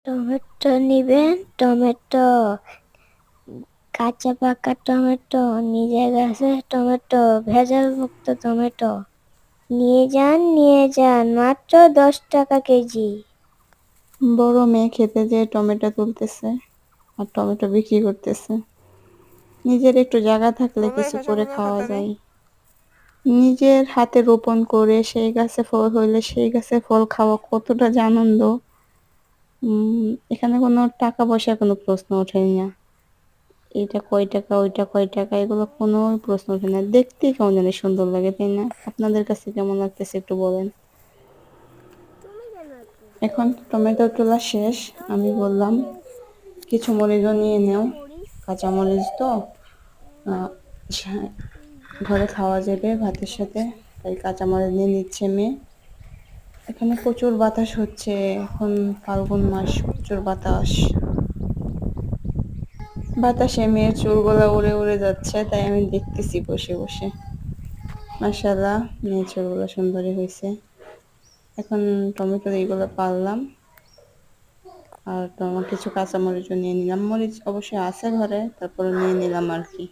Tomato নিবেন, tomato, কাঁচা পাকা টমেটো, নিজের গাছের টমেটো, ভেজাল মুক্ত টমেটো। নিয়ে যান, মাত্র 10 টাকা কেজি। বড় মেয়ে খেতে যেয়ে টমেটো তুলতেছে আর টমেটো বিক্রি করতেছে। নিজের একটু জায়গা থাকলে কিছু করে খাওয়া যায়। নিজের হাতে রোপণ করে সেই গাছে ফল হইলে সেই গাছে ফল খাওয়া কতটা যে আনন্দ। এখানে কোনো টাকা পয়সার কোনো প্রশ্ন ওঠেই না। এটা কয় টাকা ওইটা কয় টাকা এগুলো কোনো প্রশ্ন ওঠে না, দেখতেই কেমন জানি সুন্দর লাগে, তাই না? আপনাদের কাছে কেমন লাগতেছে একটু বলেন। এখন টমেটো তোলা শেষ। আমি বললাম কিছু মরিচও নিয়ে নেও, কাঁচা মরিচ তো আহ, ঘরে খাওয়া যাবে ভাতের সাথে, তাই কাঁচা মরিচ নিয়ে নিচ্ছে মেয়ে। এখানে প্রচুর বাতাস হচ্ছে, এখন ফাল্গুন মাস, প্রচুর বাতাস। বাতাসে মেয়ের চুলগুলো উড়ে উড়ে যাচ্ছে, তাই আমি দেখতেছি বসে বসে। মাশাআল্লাহ, মেয়ের চুলগুলো সুন্দরই হয়েছে। এখন টমেটো এইগুলো পারলাম, আর তোমার কিছু কাঁচামরিচও নিয়ে নিলাম। মরিচ অবশ্যই আছে ঘরে, তারপরে নিয়ে নিলাম আর কি।